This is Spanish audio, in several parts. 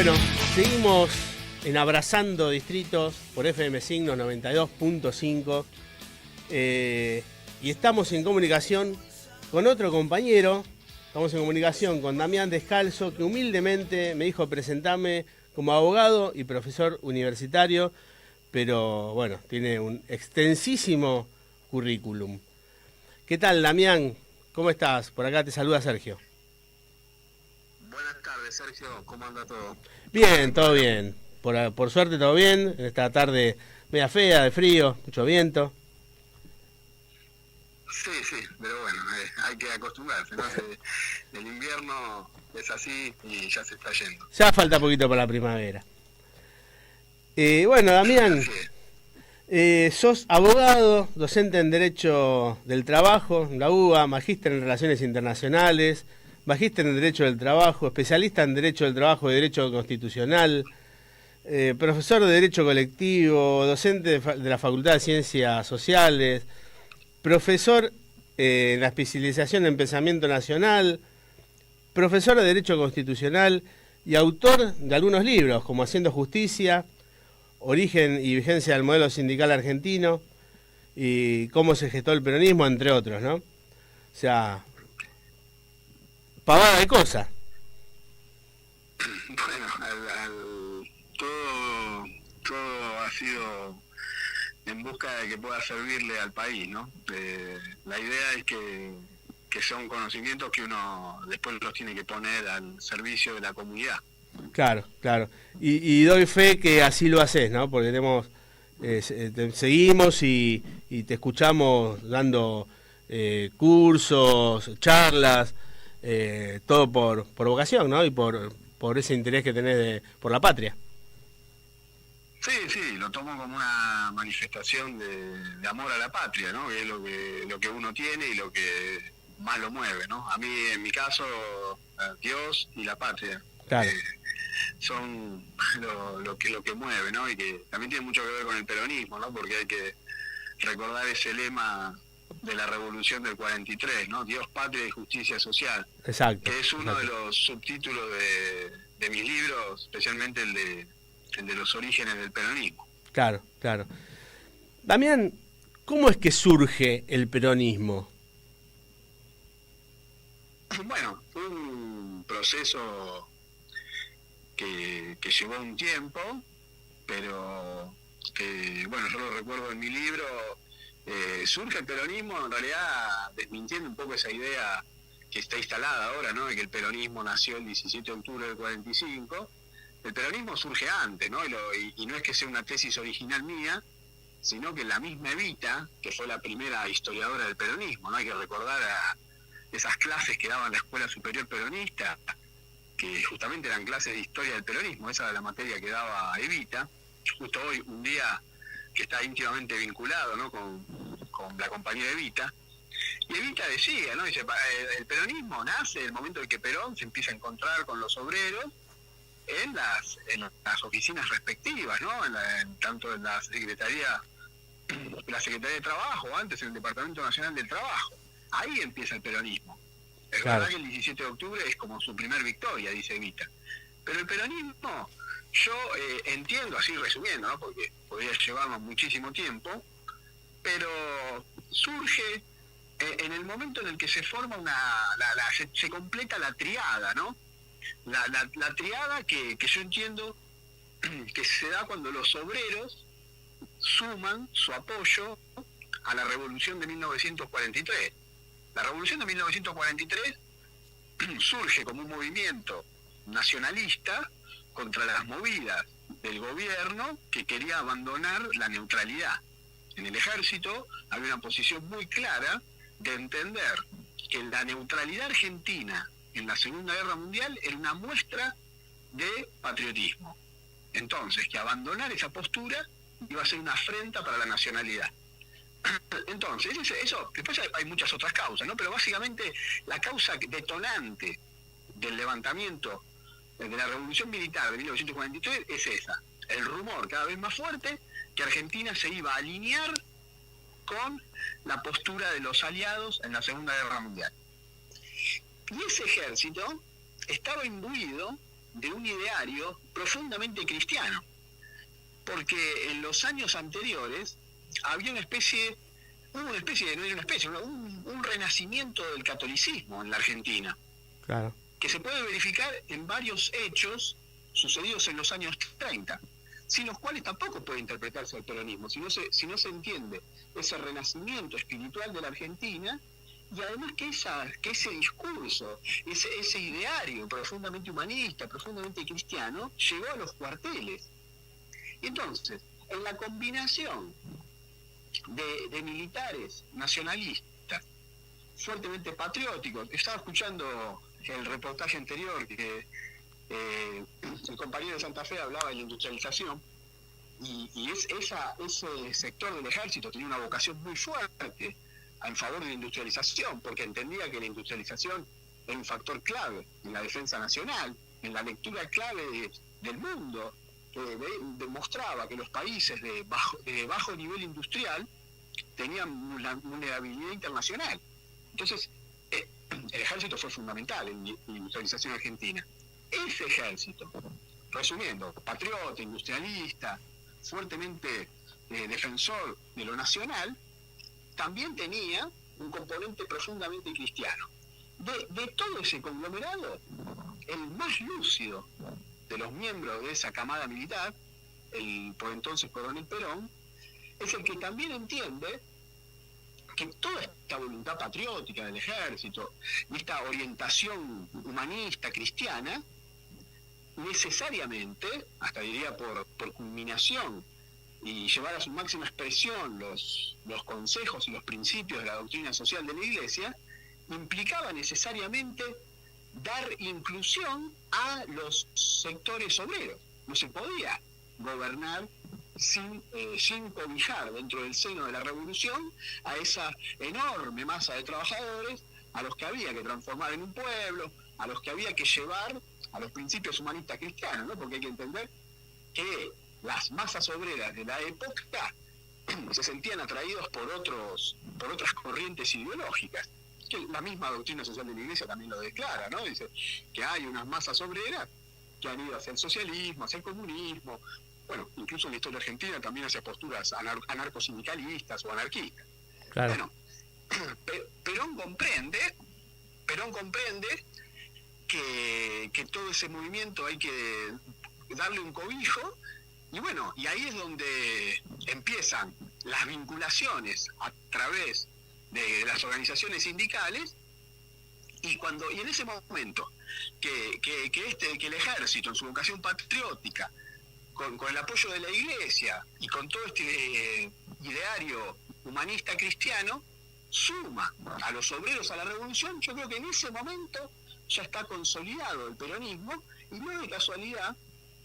Bueno, seguimos en Abrazando Distritos por FM Signos 92.5 y estamos en comunicación con otro compañero. Estamos en comunicación con Damián Descalzo, que humildemente me dijo presentarme como abogado y profesor universitario, pero bueno, tiene un extensísimo currículum. ¿Qué tal, Damián? ¿Cómo estás? Por acá te saluda Sergio. Buenas tardes, Sergio. ¿Cómo anda todo? Bien, todo bien. Por suerte todo bien. En esta tarde media fea, de frío, mucho viento. Sí, pero bueno, hay que acostumbrarse, ¿no? El invierno es así y ya se está yendo. Ya falta poquito para la primavera. Bueno, Damián, sos abogado, docente en Derecho del Trabajo, en la UBA, magíster en Relaciones Internacionales, magíster en Derecho del Trabajo, especialista en Derecho del Trabajo y Derecho Constitucional, profesor de Derecho Colectivo, docente de la Facultad de Ciencias Sociales, profesor en la especialización en Pensamiento Nacional, profesor de Derecho Constitucional y autor de algunos libros como Haciendo Justicia, Origen y Vigencia del Modelo Sindical Argentino y Cómo se gestó el peronismo, entre otros, ¿no? O sea, pavada de cosas. Bueno, todo ha sido en busca de que pueda servirle al país, ¿no? La idea es que son conocimientos que uno después los tiene que poner al servicio de la comunidad. Claro. Y doy fe que así lo haces, ¿no? Porque te seguimos y te escuchamos dando cursos, charlas, todo por vocación, ¿no? Y por ese interés que tenés por la patria. Sí, lo tomo como una manifestación de amor a la patria, ¿no? Que es lo que uno tiene y lo que más lo mueve, ¿no? A mí, en mi caso, Dios y la patria. Claro. Son lo que mueve, ¿no? Y que también tiene mucho que ver con el peronismo, ¿no? Porque hay que recordar ese lema de la Revolución del 43, ¿no? Dios, patria y justicia social. Exacto. Que es uno de los subtítulos de mis libros, especialmente el de los orígenes del peronismo. Claro. Damián, ¿cómo es que surge el peronismo? Bueno, fue un proceso que llevó un tiempo, pero que, bueno, yo lo recuerdo en mi libro, surge el peronismo en realidad desmintiendo un poco esa idea que está instalada ahora, ¿no? De que el peronismo nació el 17 de octubre del 45. El peronismo surge antes, ¿no? Y no es que sea una tesis original mía, sino que la misma Evita, que fue la primera historiadora del peronismo, ¿no? Hay que recordar a esas clases que daba en la Escuela Superior Peronista, que justamente eran clases de historia del peronismo. Esa era la materia que daba Evita, justo hoy, un día que está íntimamente vinculado, ¿no? con la compañera Evita. Y Evita decía, ¿no? Dice, el peronismo nace en el momento en que Perón se empieza a encontrar con los obreros en las oficinas respectivas, ¿no? Tanto en la Secretaría de Trabajo, antes en el Departamento Nacional del Trabajo. Ahí empieza el peronismo. Es verdad que el 17 de octubre es como su primer victoria, dice Evita. Pero el peronismo, yo entiendo, así resumiendo, ¿no? Porque podría llevarnos muchísimo tiempo, pero surge en el momento en el que se forma se completa la triada, ¿no? La triada que yo entiendo que se da cuando los obreros suman su apoyo a la Revolución de 1943. La Revolución de 1943 surge como un movimiento nacionalista contra las movidas del gobierno que quería abandonar la neutralidad. En el ejército había una posición muy clara de entender que la neutralidad argentina en la Segunda Guerra Mundial era una muestra de patriotismo. Entonces, que abandonar esa postura iba a ser una afrenta para la nacionalidad. Entonces, eso, después hay muchas otras causas, ¿no? Pero básicamente la causa detonante del levantamiento de la Revolución Militar de 1943 es esa. El rumor cada vez más fuerte que Argentina se iba a alinear con la postura de los aliados en la Segunda Guerra Mundial. Y ese ejército estaba imbuido de un ideario profundamente cristiano, porque en los años anteriores había un renacimiento del catolicismo en la Argentina, Claro. que se puede verificar en varios hechos sucedidos en los años 30, sin los cuales tampoco puede interpretarse el peronismo, si no se entiende ese renacimiento espiritual de la Argentina, y además que ese discurso, ese ideario profundamente humanista, profundamente cristiano, llegó a los cuarteles. Y entonces, en la combinación de militares nacionalistas, fuertemente patrióticos, estaba escuchando el reportaje anterior que el compañero de Santa Fe hablaba de la industrialización, y ese sector del ejército tenía una vocación muy fuerte en favor de la industrialización, porque entendía que la industrialización era un factor clave en la defensa nacional, en la lectura clave del mundo, que demostraba que los países de bajo nivel industrial tenían una vulnerabilidad internacional. Entonces, el ejército fue fundamental en la industrialización argentina. Ese ejército, resumiendo, patriota, industrialista, fuertemente defensor de lo nacional, también tenía un componente profundamente cristiano. De todo ese conglomerado, el más lúcido de los miembros de esa camada militar, el por entonces coronel Perón, es el que también entiende que toda esta voluntad patriótica del ejército y esta orientación humanista cristiana, necesariamente, hasta diría por culminación, y llevar a su máxima expresión los consejos y los principios de la doctrina social de la Iglesia, implicaba necesariamente dar inclusión a los sectores obreros. No se podía gobernar sin cobijar dentro del seno de la revolución a esa enorme masa de trabajadores a los que había que transformar en un pueblo, a los que había que llevar a los principios humanistas cristianos, ¿no? Porque hay que entender que las masas obreras de la época se sentían atraídos por otras corrientes ideológicas, que la misma doctrina social de la Iglesia también lo declara, ¿no? Dice que hay unas masas obreras que han ido hacia el socialismo, hacia el comunismo, bueno, incluso en la historia argentina también hacia posturas anarcosindicalistas o anarquistas. Claro. Bueno, Perón comprende que todo ese movimiento hay que darle un cobijo, y bueno, y ahí es donde empiezan las vinculaciones a través de las organizaciones sindicales, y en ese momento que el ejército en su vocación patriótica, con el apoyo de la Iglesia y con todo este ideario humanista cristiano, suma a los obreros a la revolución, yo creo que en ese momento ya está consolidado el peronismo, y no de casualidad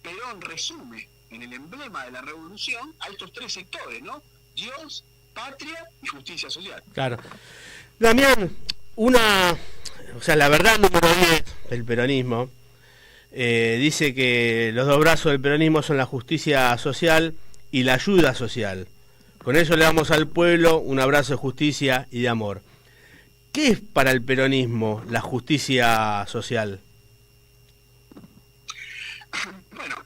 Perón resume en el emblema de la revolución a estos tres sectores, ¿no? Dios, patria y justicia social. Claro. Damián, la verdad número 10 del peronismo dice que los dos brazos del peronismo son la justicia social y la ayuda social. Con eso le damos al pueblo un abrazo de justicia y de amor. ¿Qué es para el peronismo la justicia social? Bueno,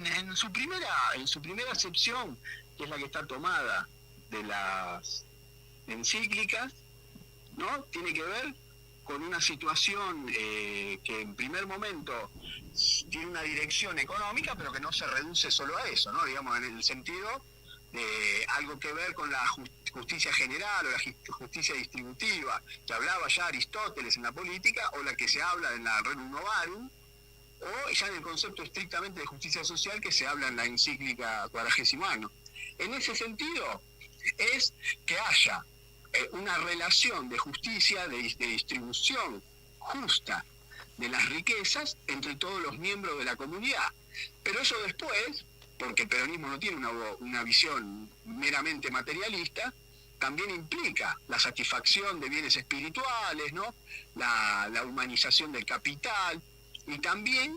en su primera acepción, que es la que está tomada de las encíclicas, ¿no? Tiene que ver con una situación que en primer momento tiene una dirección económica, pero que no se reduce solo a eso, ¿no? Digamos, en el sentido de algo que ver con la justicia general o la justicia distributiva, que hablaba ya Aristóteles en la política, o la que se habla en la Rerum Novarum, o ya en el concepto estrictamente de justicia social que se habla en la encíclica Quadragesimo. En ese sentido, es que haya una relación de justicia, de distribución justa de las riquezas entre todos los miembros de la comunidad. Pero eso después, porque el peronismo no tiene una visión meramente materialista, también implica la satisfacción de bienes espirituales, ¿no? La humanización del capital, y también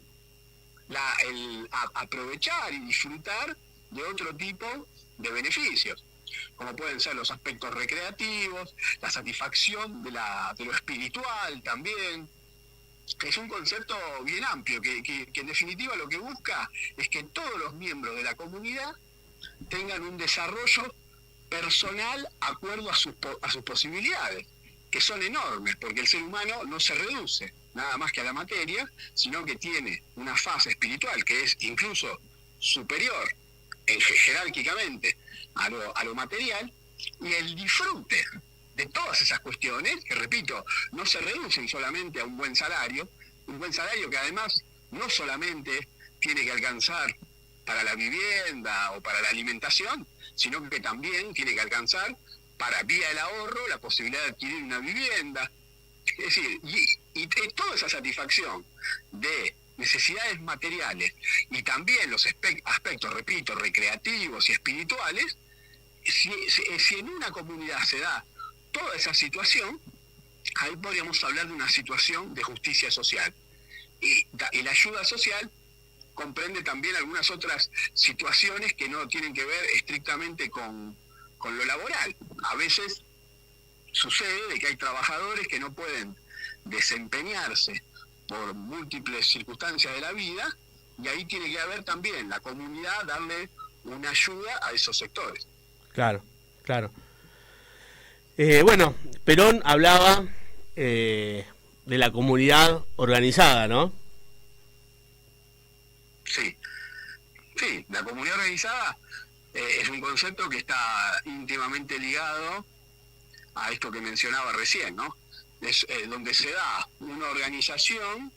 el aprovechar y disfrutar de otro tipo de beneficios, como pueden ser los aspectos recreativos, la satisfacción de lo espiritual también, es un concepto bien amplio, que en definitiva lo que busca es que todos los miembros de la comunidad tengan un desarrollo personal acuerdo a sus posibilidades, que son enormes, porque el ser humano no se reduce nada más que a la materia, sino que tiene una fase espiritual que es incluso superior jerárquicamente a lo material, y el disfrute de todas esas cuestiones, que repito, no se reducen solamente a un buen salario que además no solamente tiene que alcanzar para la vivienda o para la alimentación, sino que también tiene que alcanzar para, vía el ahorro, la posibilidad de adquirir una vivienda. Es decir, y toda esa satisfacción de necesidades materiales y también los aspectos, repito, recreativos y espirituales, si en una comunidad se da toda esa situación, ahí podríamos hablar de una situación de justicia social. Y la ayuda social comprende también algunas otras situaciones que no tienen que ver estrictamente con lo laboral. A veces sucede de que hay trabajadores que no pueden desempeñarse por múltiples circunstancias de la vida, y ahí tiene que haber también la comunidad darle una ayuda a esos sectores. Claro, claro. Bueno, Perón hablaba de la comunidad organizada, ¿no? Sí, la comunidad organizada es un concepto que está íntimamente ligado a esto que mencionaba recién, ¿no? Es donde se da una organización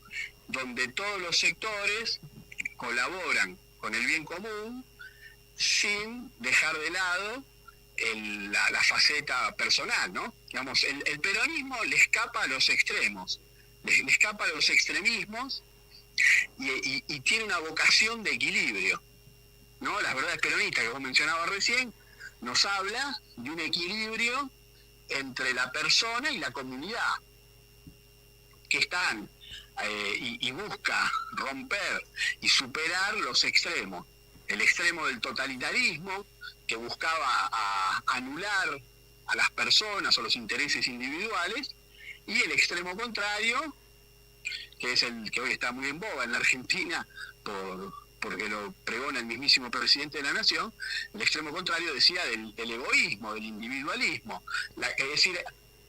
donde todos los sectores colaboran con el bien común sin dejar de lado la faceta personal, ¿no? Digamos, el peronismo le escapa a los extremos, le escapa a los extremismos y tiene una vocación de equilibrio, ¿no? Las verdades peronistas que vos mencionabas recién nos habla de un equilibrio entre la persona y la comunidad, que están y busca romper y superar los extremos. El extremo del totalitarismo, que buscaba anular a las personas o los intereses individuales, y el extremo contrario, que es el que hoy está muy en boga en la Argentina, porque lo pregona el mismísimo presidente de la Nación. El extremo contrario decía del egoísmo, del individualismo, es decir,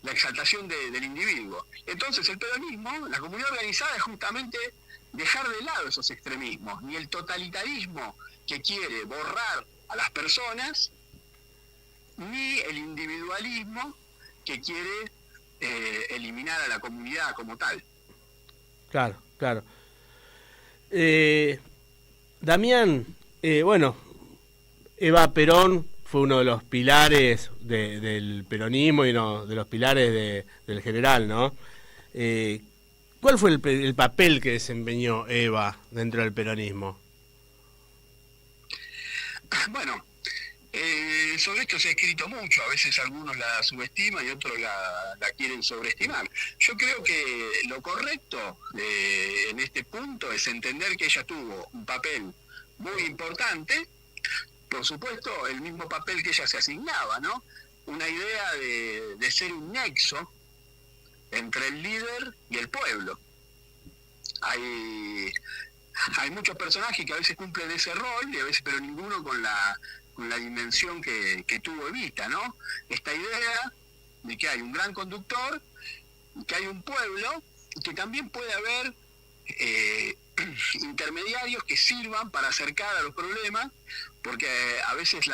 la exaltación del individuo. Entonces el peronismo, la comunidad organizada, es justamente dejar de lado esos extremismos, ni el totalitarismo que quiere borrar a las personas, ni el individualismo que quiere eliminar a la comunidad como tal. Claro, claro. Damián, bueno, Eva Perón fue uno de los pilares del peronismo y uno de los pilares del general, ¿no? ¿Cuál fue el papel que desempeñó Eva dentro del peronismo? Bueno, sobre esto se ha escrito mucho, a veces algunos la subestiman y otros la quieren sobreestimar. Yo creo que lo correcto en este punto es entender que ella tuvo un papel muy importante, por supuesto el mismo papel que ella se asignaba, ¿no? Una idea de ser un nexo entre el líder y el pueblo. Hay muchos personajes que a veces cumplen ese rol, y a veces, pero ninguno con la dimensión que tuvo Evita, ¿no? Esta idea de que hay un gran conductor, que hay un pueblo, y que también puede haber intermediarios que sirvan para acercar a los problemas, porque a veces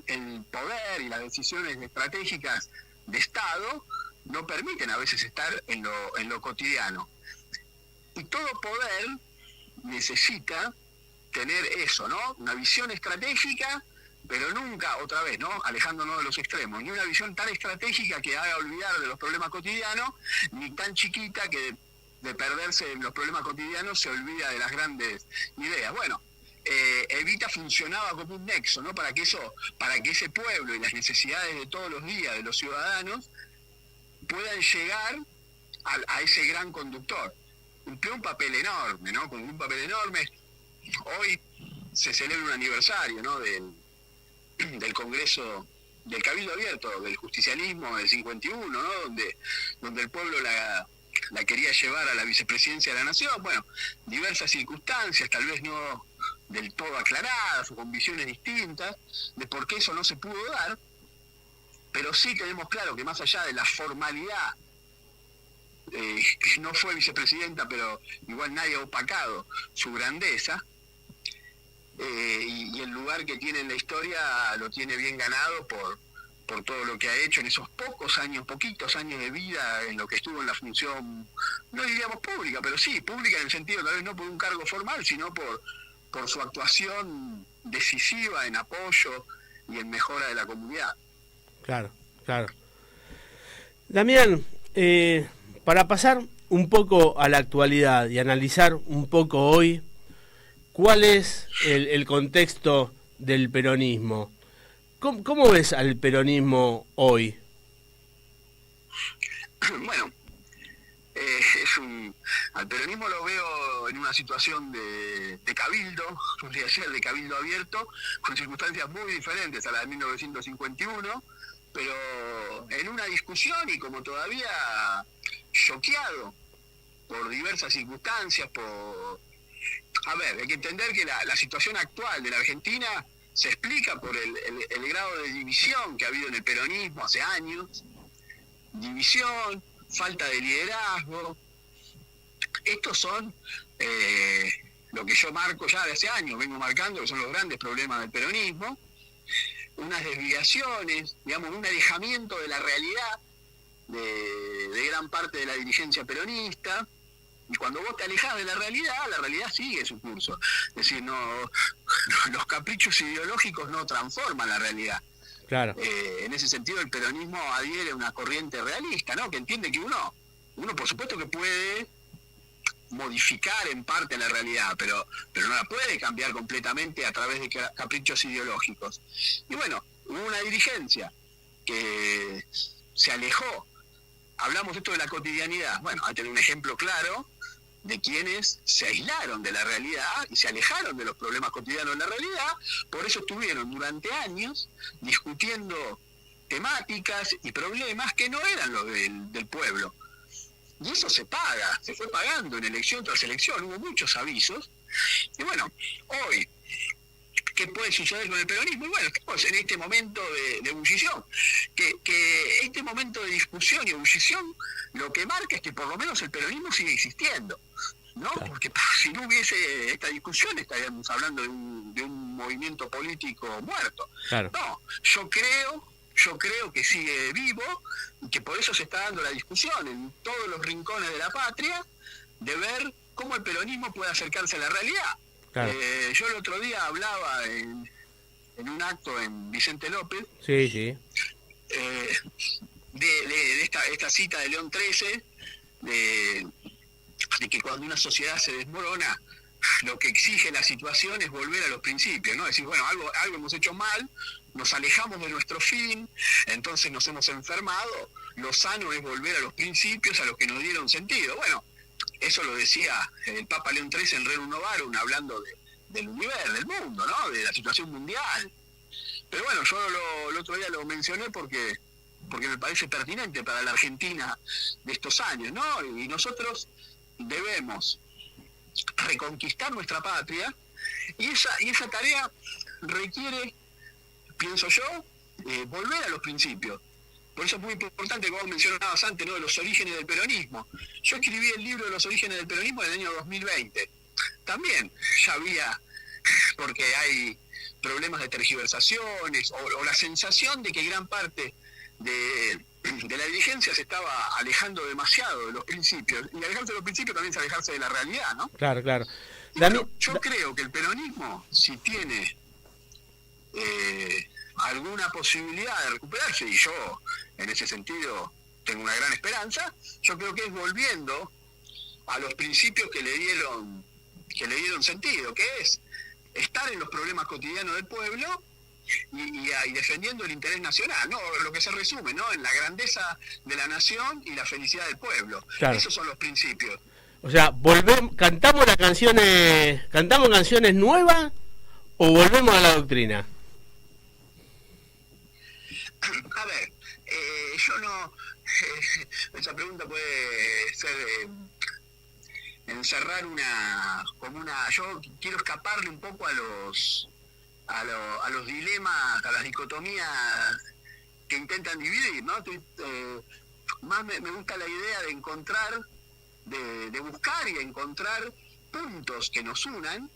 el poder y las decisiones estratégicas de Estado no permiten a veces estar en lo cotidiano. Y todo poder necesita tener eso, ¿no? Una visión estratégica, pero nunca, otra vez, ¿no? Alejándonos de los extremos, ni una visión tan estratégica que haga olvidar de los problemas cotidianos, ni tan chiquita que de perderse en los problemas cotidianos se olvida de las grandes ideas. Bueno, Evita funcionaba como un nexo, ¿no? Para que ese pueblo y las necesidades de todos los días de los ciudadanos puedan llegar a ese gran conductor. Cumplió un papel enorme, ¿no? Cumplió un papel enorme. Hoy se celebra un aniversario, ¿no? del Congreso, del Cabildo Abierto, del justicialismo del 51, ¿no? Donde el pueblo la quería llevar a la vicepresidencia de la Nación. Bueno, diversas circunstancias, tal vez no del todo aclaradas o con visiones distintas de por qué eso no se pudo dar, pero sí tenemos claro que más allá de la formalidad, que no fue vicepresidenta, pero igual nadie ha opacado su grandeza, y el lugar que tiene en la historia lo tiene bien ganado por todo lo que ha hecho en esos poquitos años de vida en lo que estuvo en la función, no diríamos pública, pero sí, pública en el sentido tal vez no por un cargo formal, sino por su actuación decisiva en apoyo y en mejora de la comunidad. Claro, claro. Damián, para pasar un poco a la actualidad y analizar un poco hoy, ¿cuál es el contexto del peronismo? ¿Cómo ves al peronismo hoy? Bueno, al peronismo lo veo en una situación de cabildo, podría ser de cabildo abierto, con circunstancias muy diferentes a la de 1951, pero en una discusión y como todavía choqueado por diversas circunstancias, A ver, hay que entender que la situación actual de la Argentina se explica por el grado de división que ha habido en el peronismo hace años. División, falta de liderazgo. Estos son lo que yo marco ya de hace años, vengo marcando, que son los grandes problemas del peronismo. Unas desviaciones, digamos, un alejamiento de la realidad de gran parte de la dirigencia peronista. Y cuando vos te alejás de la realidad sigue su curso. Es decir, los caprichos ideológicos no transforman la realidad. Claro. En ese sentido, el peronismo adhiere a una corriente realista, ¿no? Que entiende que uno por supuesto que puede modificar en parte la realidad, pero no la puede cambiar completamente a través de caprichos ideológicos. Y bueno, hubo una dirigencia que se alejó. Hablamos de esto de la cotidianidad. Bueno, hay que tener un ejemplo claro de quienes se aislaron de la realidad y se alejaron de los problemas cotidianos de la realidad. Por eso estuvieron durante años discutiendo temáticas y problemas que no eran los del pueblo. Y eso se fue pagando en elección tras elección, hubo muchos avisos. Y bueno, hoy, ¿qué puede suceder con el peronismo? Y bueno, estamos en este momento de ebullición, que este momento de discusión y ebullición lo que marca es que por lo menos el peronismo sigue existiendo, ¿no? Claro. Porque si no hubiese esta discusión estaríamos hablando de un movimiento político muerto. Claro. No, yo creo que sigue vivo y que por eso se está dando la discusión en todos los rincones de la patria de ver cómo el peronismo puede acercarse a la realidad. Claro. Yo el otro día hablaba en un acto en Vicente López, Sí. de esta cita de León XIII, de que cuando una sociedad se desmorona, lo que exige la situación es volver a los principios, ¿no? Es decir, bueno, algo hemos hecho mal, nos alejamos de nuestro fin, entonces nos hemos enfermado, lo sano es volver a los principios, a los que nos dieron sentido. Bueno, eso lo decía el Papa León XIII en Rerum Novarum, hablando del universo, del mundo, ¿no? De la situación mundial. Pero bueno, yo el otro día lo mencioné porque me parece pertinente para la Argentina de estos años, ¿no? Y nosotros debemos reconquistar nuestra patria, y esa tarea requiere, pienso yo, volver a los principios. Por eso es muy importante, como mencionabas antes, ¿no?, de los orígenes del peronismo. Yo escribí el libro de los orígenes del peronismo en el año 2020. También ya había, porque hay problemas de tergiversaciones o la sensación de que gran parte de la dirigencia se estaba alejando demasiado de los principios, y alejarse de los principios también es alejarse de la realidad, ¿no? Claro. Bueno, yo creo que el peronismo, si tiene alguna posibilidad de recuperarse, y yo en ese sentido tengo una gran esperanza, yo creo que es volviendo a los principios que le dieron sentido, que es estar en los problemas cotidianos del pueblo y defendiendo el interés nacional, ¿no? Lo que se resume, ¿no?, en la grandeza de la nación y la felicidad del pueblo. Claro. Esos son los principios. O sea, cantamos canciones nuevas o volvemos a la doctrina. A ver, yo no... esa pregunta puede ser... encerrar yo quiero escaparle un poco a los dilemas, a las dicotomías que intentan dividir, ¿no? Más me gusta la idea de encontrar, de buscar y encontrar puntos que nos unan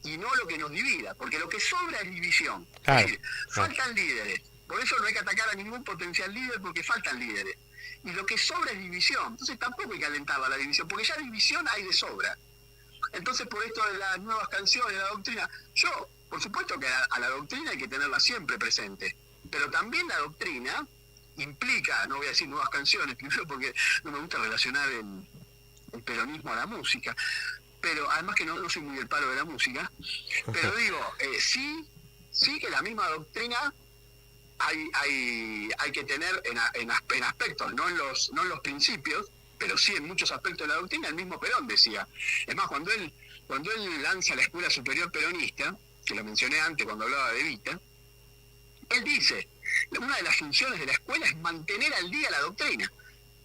y no lo que nos divida, porque lo que sobra es división. Claro, es decir, faltan líderes, por eso no hay que atacar a ningún potencial líder porque faltan líderes. Y lo que sobra es división, entonces tampoco hay que alentar a la división, porque ya división hay de sobra. Entonces, por esto de las nuevas canciones, la doctrina, yo, por supuesto que a la doctrina hay que tenerla siempre presente, pero también la doctrina implica, no voy a decir nuevas canciones, primero porque no me gusta relacionar el peronismo a la música, pero además que no soy muy del palo de la música, pero digo, sí que la misma doctrina hay que tener en aspectos, no en los principios, pero sí en muchos aspectos de la doctrina. El mismo Perón decía. Es más, cuando él lanza la Escuela Superior Peronista, que lo mencioné antes cuando hablaba de Evita, él dice, una de las funciones de la escuela es mantener al día la doctrina.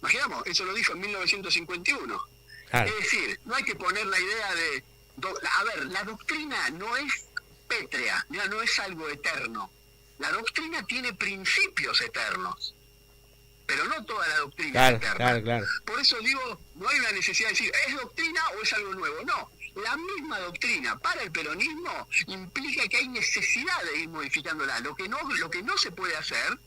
Imaginamos, eso lo dijo en 1951. Claro. Es decir, no hay que poner la idea de... A ver, la doctrina no es pétrea, no es algo eterno. La doctrina tiene principios eternos, pero no toda la doctrina es eterna. Claro. Por eso digo, no hay una necesidad de decir, ¿es doctrina o es algo nuevo? No, la misma doctrina para el peronismo implica que hay necesidad de ir modificándola. Lo que no se puede hacer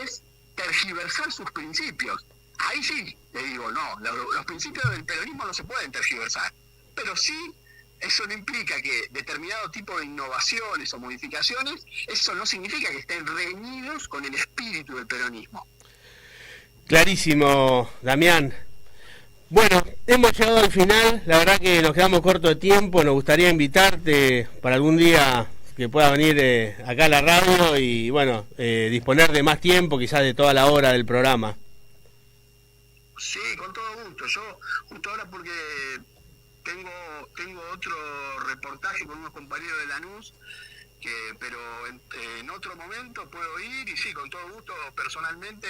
es tergiversar sus principios. Ahí sí, le digo, no, los principios del peronismo no se pueden tergiversar, pero sí... Eso no implica que determinado tipo de innovaciones o modificaciones, eso no significa que estén reñidos con el espíritu del peronismo. Clarísimo, Damián. Bueno, hemos llegado al final, la verdad que nos quedamos corto de tiempo, nos gustaría invitarte para algún día que pueda venir acá a la radio y bueno, disponer de más tiempo, quizás de toda la hora del programa. Sí, con todo gusto. Yo justo ahora porque... Tengo otro reportaje con unos compañeros de Lanús, pero en otro momento puedo ir y sí, con todo gusto, personalmente,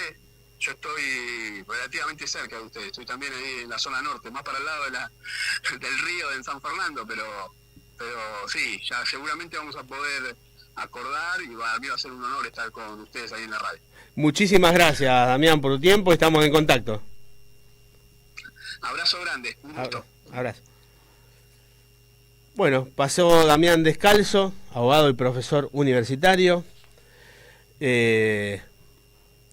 yo estoy relativamente cerca de ustedes, estoy también ahí en la zona norte, más para el lado del río de San Fernando, pero sí, ya seguramente vamos a poder acordar y a mí va a ser un honor estar con ustedes ahí en la radio. Muchísimas gracias, Damián, por tu tiempo, estamos en contacto. Abrazo grande, un gusto. Abrazo. Bueno, pasó Damián Descalzo, abogado y profesor universitario.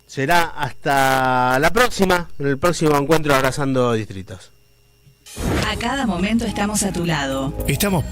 Será hasta la próxima, en el próximo encuentro Abrazando Distritos. A cada momento estamos a tu lado. Estamos